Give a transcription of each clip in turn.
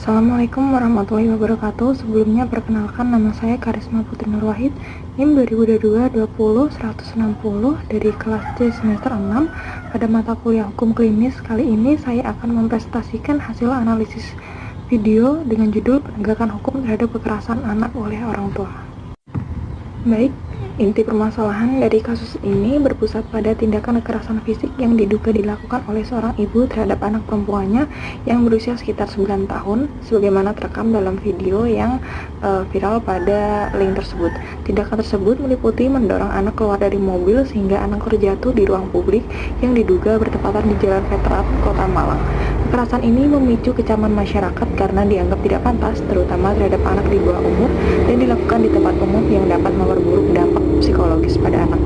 Assalamualaikum warahmatullahi wabarakatuh. Sebelumnya perkenalkan, nama saya Karisma Putri Nurwahid, NIM 2022-20 dari kelas C semester 6 pada mata kuliah Hukum Klinis. Kali ini saya akan mempresentasikan hasil analisis video dengan judul Penegakan Hukum Terhadap Kekerasan Anak oleh Orang Tua. Baik, inti permasalahan dari kasus ini berpusat pada tindakan kekerasan fisik yang diduga dilakukan oleh seorang ibu terhadap anak perempuannya yang berusia sekitar 9 tahun, sebagaimana terekam dalam video yang viral pada link tersebut. Tindakan tersebut meliputi mendorong anak keluar dari mobil sehingga anak terjatuh di ruang publik yang diduga bertepatan di Jalan Veteran, Kota Malang. Kekerasan ini memicu kecaman masyarakat karena dianggap tidak pantas, terutama terhadap anak di bawah umur, dan dilakukan di tempat umum yang dapat memperburuk dampak psikologis pada anak.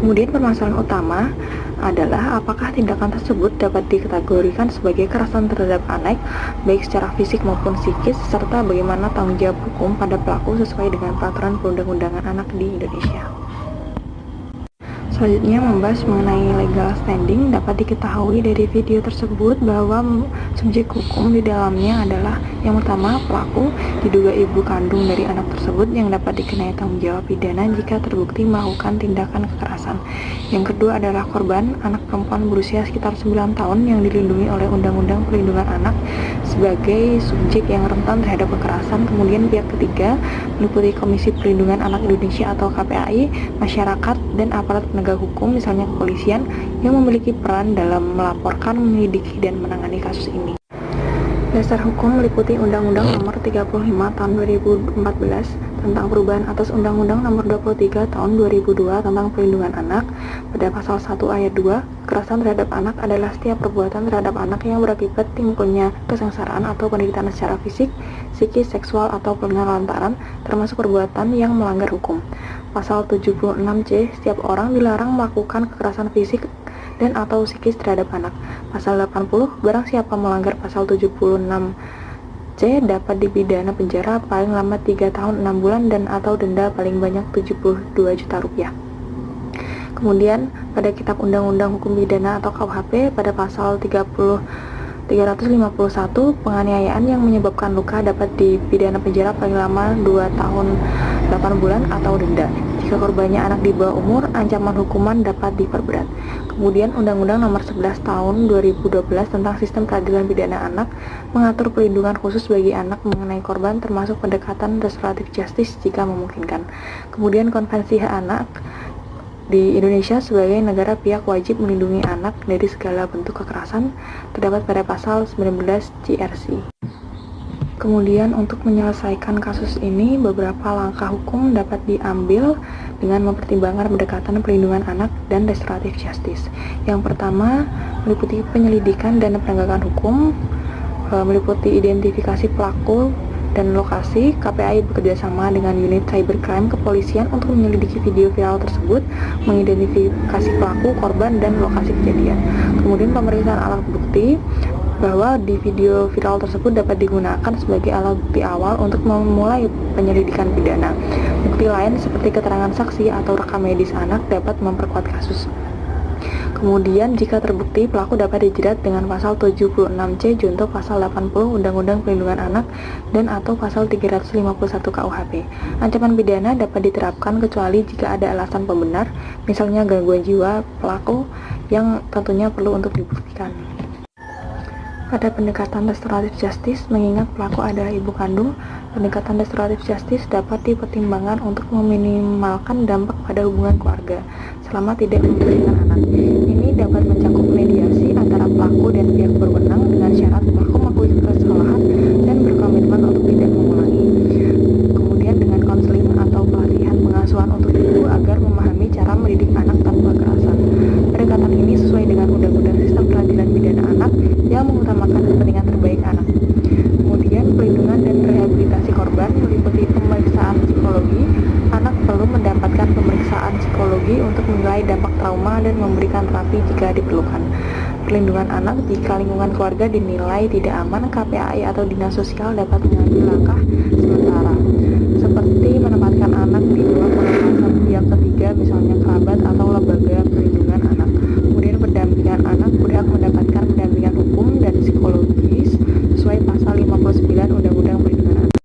Kemudian permasalahan utama adalah apakah tindakan tersebut dapat dikategorikan sebagai kekerasan terhadap anak, baik secara fisik maupun psikis, serta bagaimana tanggung jawab hukum pada pelaku sesuai dengan peraturan perundang-undangan anak di Indonesia. Selanjutnya membahas mengenai legal standing. Dapat diketahui dari video tersebut bahwa subjek hukum di dalamnya adalah yang pertama pelaku, diduga ibu kandung dari anak tersebut yang dapat dikenai tanggung jawab pidana jika terbukti melakukan tindakan kekerasan. Yang kedua adalah korban, anak perempuan berusia sekitar 9 tahun yang dilindungi oleh Undang-Undang Perlindungan Anak sebagai subjek yang rentan terhadap kekerasan. Kemudian pihak ketiga meliputi Komisi Perlindungan Anak Indonesia atau KPAI, masyarakat, dan aparat penegak hukum misalnya kepolisian yang memiliki peran dalam melaporkan, menyelidiki, dan menangani kasus ini. Dasar hukum meliputi Undang-Undang Nomor 35 Tahun 2014 tentang perubahan atas Undang-Undang Nomor 23 Tahun 2002 tentang Perlindungan Anak. Pada pasal 1 ayat 2, kekerasan terhadap anak adalah setiap perbuatan terhadap anak yang berakibat timbulnya kesengsaraan atau penderitaan secara fisik, psikis, seksual, atau penelantaran, termasuk perbuatan yang melanggar hukum. Pasal 76C, setiap orang dilarang melakukan kekerasan fisik dan atau psikis terhadap anak. Pasal 80, barang siapa melanggar pasal 76C dapat dipidana penjara paling lama 3 tahun 6 bulan dan atau denda paling banyak 72 juta rupiah. Kemudian pada Kitab Undang-Undang Hukum Pidana atau KUHP pada pasal 351, penganiayaan yang menyebabkan luka dapat dipidana penjara paling lama 2 tahun 8 bulan atau denda. Jika korbannya anak di bawah umur, ancaman hukuman dapat diperberat. Kemudian Undang-Undang Nomor 11 Tahun 2012 tentang Sistem Peradilan Pidana Anak mengatur perlindungan khusus bagi anak mengenai korban, termasuk pendekatan restoratif justice jika memungkinkan. Kemudian Konvensi Hak Anak di Indonesia sebagai negara pihak wajib melindungi anak dari segala bentuk kekerasan terdapat pada pasal 19 JRC. Kemudian untuk menyelesaikan kasus ini, beberapa langkah hukum dapat diambil dengan mempertimbangkan pendekatan perlindungan anak dan restoratif justice. Yang pertama, meliputi penyelidikan dan penegakan hukum, meliputi identifikasi pelaku dan lokasi. KPAI bekerjasama dengan unit cybercrime kepolisian untuk menyelidiki video viral tersebut, mengidentifikasi pelaku, korban, dan lokasi kejadian. Kemudian pemeriksaan alat bukti, bahwa di video viral tersebut dapat digunakan sebagai alat bukti awal untuk memulai penyelidikan pidana. Bukti lain seperti keterangan saksi atau rekam medis anak dapat memperkuat kasus. Kemudian jika terbukti, pelaku dapat dijerat dengan pasal 76C junto pasal 80 Undang-Undang Perlindungan Anak dan atau pasal 351 KUHP. Ancaman pidana dapat diterapkan kecuali jika ada alasan pembenar, misalnya gangguan jiwa pelaku yang tentunya perlu untuk dibuktikan. Pada pendekatan restoratif justice, mengingat pelaku adalah ibu kandung, pendekatan restoratif justice dapat dipertimbangkan untuk meminimalkan dampak pada hubungan keluarga selama tidak memberikan anak. Ini dapat mencakup mediasi antara pelaku dan pihak berwenang dengan syarat pelaku mengakui kesalahan dan berkomitmen untuk tidak mengulangi. Kemudian dengan konseling atau pelatihan pengasuhan untuk ibu agar memahami cara mendidik anak tanpa kekerasan. Pendekatan ini sesuai dengan Undang-Undang Sistem Peradilan Pidana Anak yang mengutamakan kepentingan terbaik anak. Kemudian perlindungan dan rehabilitasi korban meliputi pemeriksaan psikologi. Anak perlu mendapatkan pemeriksaan psikologi untuk menilai dampak trauma dan memberikan terapi jika diperlukan. Perlindungan anak jika lingkungan keluarga dinilai tidak aman, KPAI atau Dinas Sosial dapat mengambil langkah sementara, seperti menempatkan anak di bawah pengawasan pihak ketiga, misalnya kerabat atau lembaga perlindungan anak. Kemudian pendampingan anak berhak mendapatkan pendampingan hukum dan psikologis sesuai pasal 59 Undang-Undang Perlindungan Anak.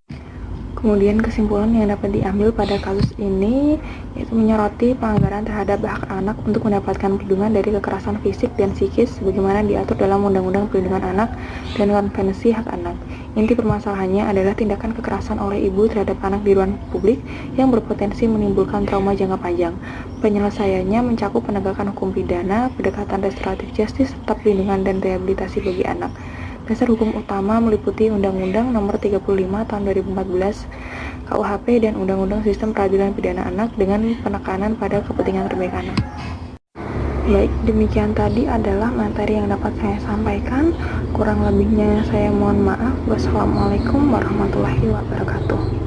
Kemudian kesimpulan yang dapat diambil pada kasus ini yaitu menyoroti pelanggaran terhadap hak anak untuk mendapatkan perlindungan dari kekerasan fisik dan psikis sebagaimana diatur dalam Undang-Undang Perlindungan Anak dan Konvensi Hak Anak. Inti permasalahannya adalah tindakan kekerasan oleh ibu terhadap anak di ruang publik yang berpotensi menimbulkan trauma jangka panjang. Penyelesaiannya mencakup penegakan hukum pidana, pendekatan restoratif justice, serta perlindungan dan rehabilitasi bagi anak. Dasar hukum utama meliputi Undang-Undang Nomor 35 Tahun 2014 KUHP dan Undang-Undang Sistem Peradilan Pidana Anak dengan penekanan pada kepentingan terbaik anak. Baik, demikian tadi adalah materi yang dapat saya sampaikan. Kurang lebihnya saya mohon maaf. Wassalamualaikum warahmatullahi wabarakatuh.